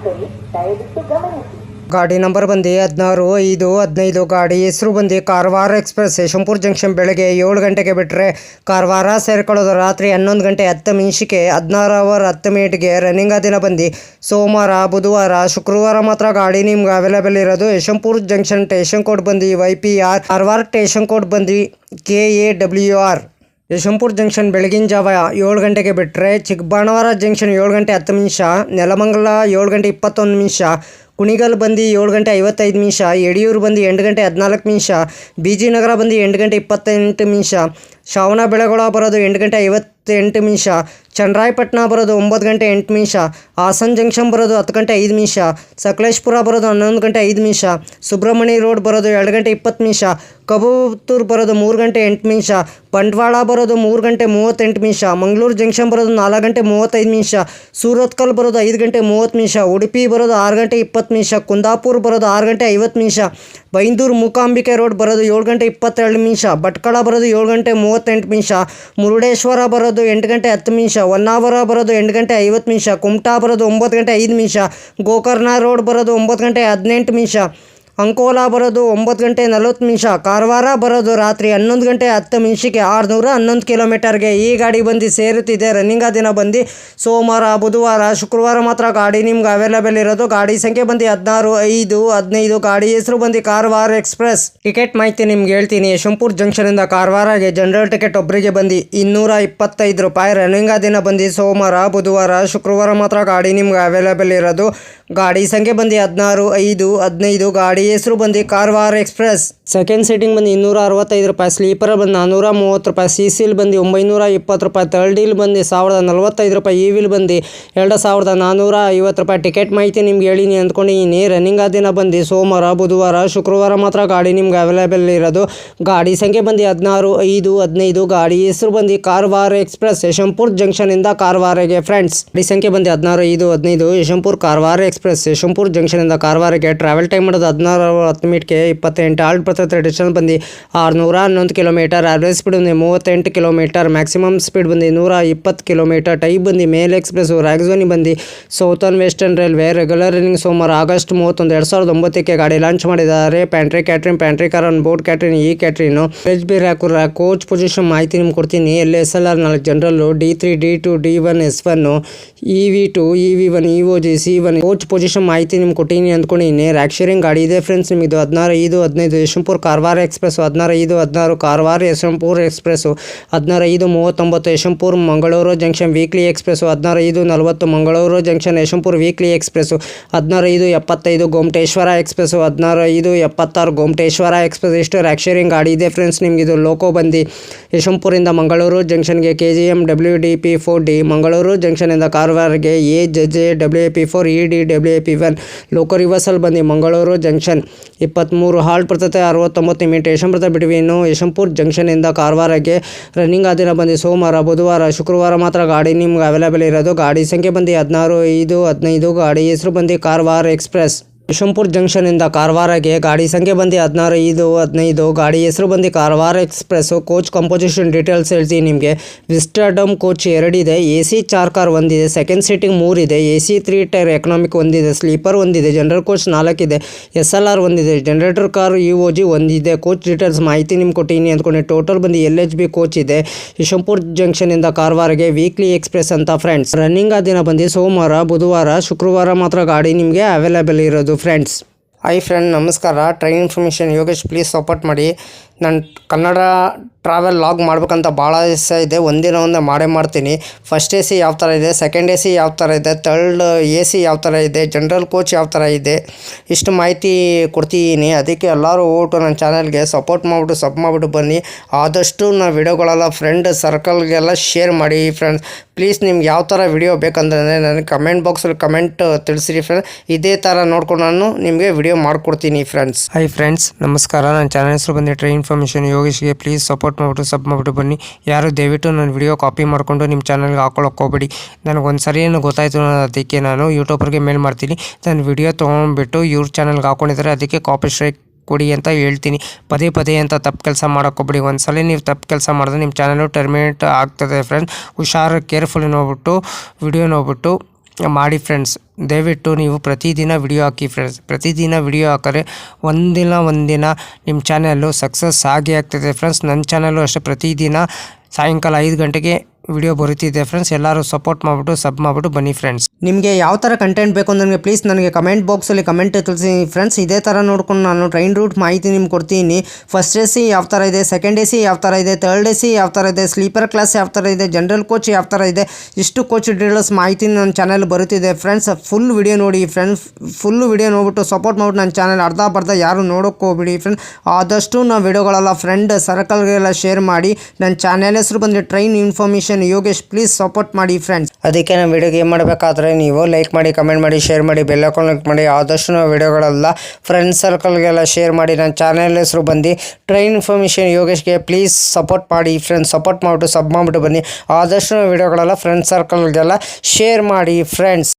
ಪ್ರಯಾಣಿಕರೇ ದಯವಿಟ್ಟು ಗಮನಿಸಿ. ಗಾಡಿ ನಂಬರ್ ಬಂದು 16-5-15. ಗಾಡಿ ಹೆಸರು ಬಂದು ಕಾರವಾರ ಎಕ್ಸ್ಪ್ರೆಸ್. ಯಶವಂತಪುರ ಜಂಕ್ಷನ್ ಬೆಳಗ್ಗೆ 7 ಗಂಟೆಗೆ ಬಿಟ್ಟರೆ ಕಾರವಾರ ಸೇರ್ಕೊಳ್ಳೋದು ರಾತ್ರಿ 11 ಗಂಟೆ 10 ನಿಮಿಷಕ್ಕೆ 16 ಅವರ್ 10 ಮಿನಿಟ್ಗೆ. ರನ್ನಿಂಗ್ ದಿನ ಬಂದು ಸೋಮವಾರ, ಬುಧವಾರ, ಶುಕ್ರವಾರ ಮಾತ್ರ ಗಾಡಿ ನಿಮ್ಗೆ ಅವೈಲೇಬಲ್ ಇರೋದು. ಯಶವಂತಪುರ ಜಂಕ್ಷನ್ ಸ್ಟೇಷನ್ ಕೋಡ್ ಬಂದು YPR. ಕಾರವಾರ ಸ್ಟೇಷನ್ ಕೋಡ್ ಬಂದು KAWR. ಯಶವಂತಪುರ ಜಂಕ್ಷನ್ ಬೆಳಗಿನ ಜಾವ 7 ಗಂಟೆಗೆ ಬಿಟ್ಟರೆ ಚಿಕ್ಕಬಾಣಾವರ ಜಂಕ್ಷನ್ 7 ಗಂಟೆ 10 ನಿಮಿಷ, ನೆಲಮಂಗಲ 7 ಗಂಟೆ 21 ನಿಮಿಷ, ಕುಣಿಗಲ್ ಬಂದು 7 ಗಂಟೆ 55 ನಿಮಿಷ, ಯಡಿಯೂರು ಬಂದು 8 ಗಂಟೆ 14 ನಿಮಿಷ, BG ನಗರ ಬಂದು 8 ಗಂಟೆ 28 ನಿಮಿಷ, ಶ್ರವಣ ಬೆಳಗೊಳ ಬರೋದು 8 ಗಂಟೆ 58 ನಿಮಿಷ, ಚನ್ನರಾಯಪಟ್ಟಣ ಬರೋದು 9 ಗಂಟೆ 8 ನಿಮಿಷ, ಹಾಸನ್ ಜಂಕ್ಷನ್ ಬರೋದು 10 ಗಂಟೆ 5 ನಿಮಿಷ, ಸಕಲೇಶ್ಪುರ ಬರೋದು 11 ಗಂಟೆ 5 ನಿಮಿಷ, ಸುಬ್ರಹ್ಮಣ್ಯ ರೋಡ್ ಬರೋದು 2 ಗಂಟೆ 20 ನಿಮಿಷ, ಕಬೂತೂರು ಬರೋದು 3 ಗಂಟೆ 8 ನಿಮಿಷ, ಬಂಟ್ವಾಳ ಬರೋದು 3 ಗಂಟೆ 38 ನಿಮಿಷ, ಮಂಗಳೂರು ಜಂಕ್ಷನ್ ಬರೋದು 4 ಗಂಟೆ 35 ನಿಮಿಷ, ಸೂರತ್ಕಲ್ ಬರೋದು 5 ಗಂಟೆ 30 ನಿಮಿಷ, ಉಡುಪಿ ಬರೋದು 6 ಗಂಟೆ 20 ನಿಮಿಷ, ಕುಂದಾಪುರ ಬರೋದು 6 ಗಂಟೆ 50 ನಿಮಿಷ, ಬೈಂದೂರು ಮೂಕಾಂಬಿಕೆ ರೋಡ್ ಬರೋದು 7 ಗಂಟೆ 22 ನಿಮಿಷ, ಭಟ್ಕಳ ಬರೋದು 7 ಗಂಟೆ 38 ನಿಮಿಷ, ಮುರುಡೇಶ್ವರ ಬರೋದು 8 ಗಂಟೆ 10 ನಿಮಿಷ, ಹೊನ್ನಾವರ ಬರೋದು 8 ಗಂಟೆ 50 ನಿಮಿಷ, ಕುಮಟಾ ಬರೋದು 9 ಗಂಟೆ 5 ನಿಮಿಷ, ಗೋಕರ್ಣ ರೋಡ್ ಬರೋದು 9 ಗಂಟೆ 18 ನಿಮಿಷ, ಅಂಕೋಲಾ ಬರೋದು 9 ಗಂಟೆ 40 ನಿಮಿಷ, ಕಾರವಾರ ಬರೋದು ರಾತ್ರಿ 11 ಗಂಟೆ 10 ನಿಮಿಷಕ್ಕೆ 611 ಕಿಲೋಮೀಟರ್ಗೆ ಈ ಗಾಡಿ ಬಂದು ಸೇರುತ್ತಿದೆ. ರನ್ನಿಂಗ್ ದಿನ ಬಂದು ಸೋಮವಾರ, ಬುಧವಾರ, ಶುಕ್ರವಾರ ಮಾತ್ರ ಗಾಡಿ ನಿಮ್ಗೆ ಅವೈಲೇಬಲ್ ಇರೋದು. ಗಾಡಿ ಸಂಖ್ಯೆ ಬಂದು 16-5-15. ಗಾಡಿ ಹೆಸರು ಬಂದು ಕಾರವಾರ ಎಕ್ಸ್ಪ್ರೆಸ್. ಟಿಕೆಟ್ ಮಾಹಿತಿ ನಿಮ್ಗೆ ಹೇಳ್ತೀನಿ. ಯಶವಂತಪುರ ಜಂಕ್ಷನಿಂದ ಕಾರವಾರಗೆ ಜನರಲ್ ಟಿಕೆಟ್ ಒಬ್ಬರಿಗೆ ಬಂದು 225 ರೂಪಾಯಿ. ರನ್ನಿಂಗ್ ದಿನ ಬಂದು ಸೋಮವಾರ, ಬುಧವಾರ, ಶುಕ್ರವಾರ ಮಾತ್ರ ಗಾಡಿ ನಿಮ್ಗೆ ಅವೈಲೇಬಲ್ ಇರೋದು. ಗಾಡಿ ಸಂಖ್ಯೆ ಬಂದು 16-5-15. ಗಾಡಿ ಹೆಸರು ಬಂದು ಕಾರವಾರ ಎಕ್ಸ್ಪ್ರೆಸ್. ಸೆಕೆಂಡ್ ಸೀಟಿಂಗ್ ಬಂದು 265 ರೂಪಾಯಿ, ಸ್ಲೀಪರ್ ಬಂದು 430 ರೂಪಾಯಿ, CCL ಬಂದು 920 ರೂಪಾಯಿ, ಥರ್ಡ್ ವೀಲ್ ಬಂದು 1045 ರೂಪಾಯಿ, ಈ ವೀಲ್ ಬಂದು 2450 ರೂಪಾಯಿ. ಟಿಕೆಟ್ ಮಾಹಿತಿ ನಿಮ್ಗೆ ಹೇಳಿನಿ ಅಂದ್ಕೊಂಡಿದ್ದೀನಿ. ರನ್ನಿಂಗ್ ದಿನ ಬಂದು ಸೋಮವಾರ, ಬುಧವಾರ, ಶುಕ್ರವಾರ ಮಾತ್ರ ಗಾಡಿ ನಿಮ್ಗೆ ಅವೈಲೇಬಲ್ ಇರೋದು. ಗಾಡಿ ಸಂಖ್ಯೆ ಬಂದು 16-5-15. ಗಾಡಿ ಹೆಸರು ಬಂದು ಕಾರವಾರ ಎಕ್ಸ್ಪ್ರೆಸ್. ಯಶವಂತಪುರ ಜಂಕ್ಷನಿಂದ ಕಾರವಾರಗೆ ಫ್ರೆಂಡ್ಸ್. ಗಾಡಿ ಸಂಖ್ಯೆ ಬಂದು 16-5-15. ಯಶವಂತಪುರ ಕಾರವಾರ ಎಕ್ಸ್ಪ್ರೆಸ್. ಯಶವಂತಪುರ ಜಂಕ್ಷನಿಂದ ಕಾರವಾರಗೆ ಟ್ರಾವೆಲ್ ಟೈಮ್ ಮಾಡೋದು 16 ಅವರ್ 10 ಮಿನಿಟ್ಗೆ 28 ಆಲ್ಟ್ ಬರ್ತದೆ. ಡಿಸ್ಟೆನ್ಸ್ ಬಂದು 611 ಕಿಲೋಮೀಟರ್. ಆವ್ರೇಜ್ ಸ್ಪೀಡ್ ಬಂದು 38 ಕಿಲೋಮೀಟರ್. ಮ್ಯಾಕ್ಸಿಮಮ್ ಸ್ಪೀಡ್ ಬಂದು 120 ಕಿಲೋಮೀಟರ್. ಟೈಪ್ ಬಂದು ಮೇಲ್ ಎಕ್ಸ್ಪ್ರೆಸ್. ರಾಗ್ಝೋನಿ ಬಂದು southern western railway. Regular running ಸೋಮವಾರ ಆಗಸ್ಟ್ 31, 2009ಕ್ಕೆ ಗಾಡಿ ಲಾಂಚ್ ಮಾಡಿದ್ದಾರೆ. Pantry catering, pantry car on board catering, ಈ ಕ್ಯಾಟ್ರಿನು HB ರ್ಯಾಕುರ. ಕೋಚ್ ಪೊಸಿಷನ್ ಮಾಹಿತಿ ನಿಮ್ಗೆ ಕೊಡ್ತೀನಿ. SLR 4 ಜನರಲ್ಲು, D3, D2, D1, S1, EV2, EV1, EOG, C1. Coach position ಮಾಹಿತಿ ನಿಮ್ಗೆ ಕೊಟ್ಟಿನಿ ಅಂದ್ಕೊಂಡಿನಿ. ರ್ಯಾಕ್ ಶೇರಿಂಗ್ ಗಾಡಿ ಇದೆ ಫ್ರೆಂಡ್ಸ್. ನಿಮ್ಮದು 16-5-15 Yeshwantpur Karwar express, 16-5-16 Karwar Yeshwantpur express, 16-5-39 Yeshwantpur Mangaluru junction weekly express, 16-5-40 Mangaluru junction Yeshwantpur weekly express, 16-5-75 Gomateshwara express, 16-5-76 Gomateshwara express. ಇಷ್ಟು ರ್ಯಾಕ್ ಶೇರಿಂಗ್ ಗಾಡಿ ಇದೆ ಫ್ರೆಂಡ್ಸ್. ನಿಮ್ಗೆ ಇದು ಲೋಕೋ ಬಂದು ಯಶವಂತಪುರಿಂದ ಮಂಗಳೂರು ಜಂಕ್ಷನ್ಗೆ KGM WDP4D, ಮಂಗಳೂರು ಜಂಕ್ಷನಿಂದ ಕಾರವಾರಗೆ AJJ WAP4 ED WAP1. Loco reversal ಬಂದು ಮಂಗಳೂರು ಜಂಕ್ಷನ್ 23 ಹಾಲ್ಟ್ ಬರ್ತದೆ, 69 ಮಿನಿಟ್. ಯಶವಂತಪುರ ಬಿಟ್ವೀನು ಯಶವಂತಪುರ ಜಂಕ್ಷನಿಂದ ಕಾರವಾರಗೆ. ರನ್ನಿಂಗ್ ದಿನ ಬಂದು ಸೋಮವಾರ, ಬುಧವಾರ, ಶುಕ್ರವಾರ ಮಾತ್ರ ಗಾಡಿ ನಿಮ್ಗೆ ಅವೈಲೇಬಲ್ ಇರೋದು. ಗಾಡಿ ಸಂಖ್ಯೆ ಬಂದು 16-5-15. ಗಾಡಿ ಹೆಸರು ಬಂದು ಕಾರವಾರ ಎಕ್ಸ್ಪ್ರೆಸ್. ಯಶವಂತಪುರ ಜಂಕ್ಷನಿಂದ ಕಾರವಾರಗೆ ಗಾಡಿ ಸಂಖ್ಯೆ ಬಂದು 16-5-15. ಗಾಡಿ ಹೆಸರು ಬಂದು Karwar express. Coach composition details ಹೇಳ್ತೀನಿ ನಿಮಗೆ. ವಿಸ್ಟಾಡಮ್ ಕೋಚ್ 2 ಇದೆ, AC 4 ಕಾರ್ ಒಂದಿದೆ, ಸೆಕೆಂಡ್ ಸೀಟಿಂಗ್ 3 ಇದೆ, AC 3 ಟೈರ್ ಎಕನಾಮಿಕ್ ಒಂದಿದೆ, ಸ್ಲೀಪರ್ ಒಂದಿದೆ, ಜನರಲ್ ಕೋಚ್ 4 ಇದೆ, SLR ಒಂದಿದೆ, ಜನರೇಟರ್ ಕಾರ್ EOG ಒಂದಿದೆ. ಕೋಚ್ ಡೀಟೇಲ್ಸ್ ಮಾಹಿತಿ ನಿಮ್ಗೆ ಕೊಟ್ಟಿನಿ ಅಂದ್ಕೊಂಡು. ಟೋಟಲ್ ಬಂದು LHB ಕೋಚ್ ಇದೆ. ಯಶವಂತಪುರ ಜಂಕ್ಷನಿಂದ ಕಾರವಾರಗೆ ವೀಕ್ಲಿ ಎಕ್ಸ್ಪ್ರೆಸ್ ಅಂತ ಫ್ರೆಂಡ್ಸ್. ರನ್ನಿಂಗ್ ದಿನ ಬಂದು ಸೋಮವಾರ, ಬುಧವಾರ, ಶುಕ್ರವಾರ ಮಾತ್ರ ಗಾಡಿ ನಿಮಗೆ ಅವೈಲೇಬಲ್ ಇರೋದು ಫ್ರೆಂಡ್ಸ್. ಹಾಯ್ ಫ್ರೆಂಡ್, ನಮಸ್ಕಾರ. Train information Yogesh. Please support ಮಾಡಿ. ನಾನು ಕನ್ನಡ ಟ್ರಾವೆಲ್ ಲಾಗ್ ಮಾಡ್ಬೇಕಂತ ಭಾಳ ದಿವಸ ಇದೆ. ಒಂದಿನ ಮಾಡೇ ಮಾಡ್ತೀನಿ. ಫಸ್ಟ್ AC ಯಾವ ಥರ ಇದೆ, ಸೆಕೆಂಡ್ AC ಯಾವ ಥರ ಇದೆ, ಥರ್ಡ್ AC ಯಾವ ಥರ ಇದೆ, ಜನರಲ್ ಕೋಚ್ ಯಾವ ಥರ ಇದೆ, ಇಷ್ಟು ಮಾಹಿತಿ ಕೊಡ್ತಿದ್ದೀನಿ. ಅದಕ್ಕೆ ಎಲ್ಲರೂ ಹೋಗ್ಬಿಟ್ಟು ನನ್ನ ಚಾನಲ್ಗೆ ಸಪೋರ್ಟ್ ಮಾಡಿಬಿಟ್ಟು ಮಾಡಿಬಿಟ್ಟು ಬನ್ನಿ. ಆದಷ್ಟು ನಾನು ವಿಡಿಯೋಗಳೆಲ್ಲ ಫ್ರೆಂಡ್ ಸರ್ಕಲ್ಗೆಲ್ಲ ಶೇರ್ ಮಾಡಿ ಫ್ರೆಂಡ್ಸ್. ಪ್ಲೀಸ್ ನಿಮ್ಗೆ ಯಾವ ಥರ ವಿಡಿಯೋ ಬೇಕಂದ್ರೆ ನನಗೆ ಕಮೆಂಟ್ ಬಾಕ್ಸಲ್ಲಿ ಕಮೆಂಟ್ ತಿಳಿಸಿರಿ ಫ್ರೆಂಡ್ಸ್. ಇದೇ ಥರ ನೋಡ್ಕೊಂಡು ನಾನು ನಿಮಗೆ ವಿಡಿಯೋ ಮಾಡಿಕೊಡ್ತೀನಿ ಫ್ರೆಂಡ್ಸ್. ಹಾಯ್ ಫ್ರೆಂಡ್ಸ್, ನಮಸ್ಕಾರ. ನನ್ನ ಚಾನಲ್ ಹೆಸರು ಬಂದು ಟ್ರೈನ್ ಇನ್ಫಾರ್ಮೇಷನ್ ಯೋಗೇಶ್ಗೆ. ಪ್ಲೀಸ್ ಸಪೋರ್ಟ್ ಮಾಡಿಬಿಟ್ಟು ಬನ್ನಿ. ಯಾರು ದಯವಿಟ್ಟು ನನ್ನ ವಿಡಿಯೋ ಕಾಪಿ ಮಾಡಿಕೊಂಡು ನಿಮ್ಮ ಚಾನಲ್ಗೆ ಹಾಕೊಳ್ಳೋಕೆ ಹೋಗಬೇಡಿ. ನನಗೊಂದು ಸರಿ ಏನು ಗೊತ್ತಾಯಿತು, ಅದಕ್ಕೆ ನಾನು ಯೂಟ್ಯೂಬರ್ಗೆ ಮೇಲ್ ಮಾಡ್ತೀನಿ. ನನ್ನ ವಿಡಿಯೋ ತೊಗೊಂಡ್ಬಿಟ್ಟು ಇವ್ರ ಚಾನಲ್ಗೆ ಹಾಕೊಂಡಿದ್ದಾರೆ, ಅದಕ್ಕೆ ಕಾಪಿ ಸ್ಟ್ರೈಕ್ ಕೊಡಿ ಅಂತ ಹೇಳ್ತೀನಿ. ಪದೇ ಅಂತ ತಪ್ಪು ಕೆಲಸ ಮಾಡೋಕ್ಕೋಗ್ಬೇಡಿ. ಒಂದ್ಸಲ ನೀವು ತಪ್ಪು ಕೆಲಸ ಮಾಡಿದ್ರೆ ನಿಮ್ಮ ಚಾನಲು ಟರ್ಮಿನೇಟ್ ಆಗ್ತದೆ ಫ್ರೆಂಡ್ಸ್. ಹುಷಾರು, ಕೇರ್ಫುಲ್ ನೋಡ್ಬಿಟ್ಟು ವಿಡಿಯೋ ನೋಡ್ಬಿಟ್ಟು ಮಾಡಿ ಫ್ರೆಂಡ್ಸ್. ದಯವಿಟ್ಟು ನೀವು ಪ್ರತಿದಿನ ವಿಡಿಯೋ ಹಾಕಿ ಫ್ರೆಂಡ್ಸ್. ಪ್ರತಿದಿನ ವಿಡಿಯೋ ಹಾಕಿದ್ರೆ ಒಂದಿನ ನಿಮ್ಮ ಚಾನಲ್ಲು ಸಕ್ಸಸ್ ಆಗೇ ಆಗ್ತದೆ ಫ್ರೆಂಡ್ಸ್. ನನ್ನ ಚಾನಲ್ಲು ಅಷ್ಟೇ ಪ್ರತಿದಿನ ಸಾಯಂಕಾಲ 5 ಗಂಟೆಗೆ ವಿಡಿಯೋ ಬರುತ್ತಿದೆ ಫ್ರೆಂಡ್ಸ್. ಎಲ್ಲರೂ ಸಪೋರ್ಟ್ ಮಾಡಿಬಿಟ್ಟು ಸಬ್ ಮಾಡಿಬಿಟ್ಟು ಬನ್ನಿ ಫ್ರೆಂಡ್ಸ್. ನಿಮಗೆ ಯಾವ ಥರ ಕಂಟೆಂಟ್ ಬೇಕು ನನಗೆ ಪ್ಲೀಸ್ ನನಗೆ ಕಮೆಂಟ್ ಬಾಕ್ಸಲ್ಲಿ ಕಮೆಂಟ್ ತಿಳಿಸಿ ಫ್ರೆಂಡ್ಸ್. ಇದೇ ಥರ ನೋಡ್ಕೊಂಡು ನಾನು ಟ್ರೈನ್ ರೂಟ್ ಮಾಹಿತಿ ನಿಮ್ಗೆ ಕೊಡ್ತೀನಿ. ಫಸ್ಟ್ ಎ ಸಿ ಯಾವ ಥರ ಇದೆ, ಸೆಕೆಂಡ್ ಎ ಸಿ ಯಾವ ಥರ ಇದೆ, ಥರ್ಡ್ ಎ ಸಿ ಯಾವ ಥರ ಇದೆ, ಸ್ಲೀಪರ್ ಕ್ಲಾಸ್ ಯಾವ ಥರ ಇದೆ, ಜನರಲ್ ಕೋಚ್ ಯಾವ ಥರ ಇದೆ, ಇಷ್ಟು ಕೋಚ್ ಡೀಟೇಲ್ಸ್ ಮಾಹಿತಿ ನನ್ನ ಚಾನಲ್ ಬರುತ್ತಿದೆ ಫ್ರೆಂಡ್ಸ್. ಫುಲ್ ವಿಡಿಯೋ ನೋಡಿ ಫ್ರೆಂಡ್ಸ್. ಫುಲ್ ವಿಡಿಯೋ ನೋಡ್ಬಿಟ್ಟು ಸಪೋರ್ಟ್ ಮಾಡಿಬಿಟ್ಟು ನನ್ನ ಚಾನಲ್ ಅರ್ಧ ಯಾರು ನೋಡೋಕ್ಕೆ ಹೋಗ್ಬಿಡಿ ಫ್ರೆಂಡ್ಸ್. ಆದಷ್ಟು ನಾವು ವಿಡಿಯೋಗಳೆಲ್ಲ ಫ್ರೆಂಡ್ ಸರ್ಕಲ್ಗೆಲ್ಲ ಶೇರ್ ಮಾಡಿ. ನನ್ನ ಚಾನಲ್ ಹೆಸರು ಬಂದು train information Yogesh. Please support ಮಾಡಿ ಫ್ರೆಂಡ್ಸ್. ಅದಕ್ಕೆ ನಾವು ವಿಡಿಯೋಗೆ ಏನು ಮಾಡಬೇಕಾದ್ರೆ ನೀವು ಲೈಕ್ ಮಾಡಿ, ಕಮೆಂಟ್ ಮಾಡಿ, ಶೇರ್ ಮಾಡಿ, ಬೆಲ್ ಐಕಾನ್ ಕ್ಲಿಕ್ ಮಾಡಿ. ಆದಷ್ಟು ನಾವು ವಿಡಿಯೋಗಳೆಲ್ಲ ಫ್ರೆಂಡ್ ಸರ್ಕಲ್ಗೆಲ್ಲ ಶೇರ್ ಮಾಡಿ. ನನ್ನ ಚಾನಲ್ ಹೆಸರು ಬಂದು ಟ್ರೈನ್ ಇನ್ಫಾರ್ಮೇಷನ್ ಯೋಗೇಶ್ಗೆ ಪ್ಲೀಸ್ ಸಪೋರ್ಟ್ ಮಾಡಿ ಫ್ರೆಂಡ್ಸ್. ಸಪೋರ್ಟ್ ಮಾಡಿಬಿಟ್ಟು ಸಬ್ ಮಾಡಿಬಿಟ್ಟು ಬನ್ನಿ. ಆದಷ್ಟು ನಾವು ವಿಡಿಯೋಗಳೆಲ್ಲ ಫ್ರೆಂಡ್ ಸರ್ಕಲ್ಗೆಲ್ಲ ಶೇರ್ ಮಾಡಿ ಫ್ರೆಂಡ್ಸ್.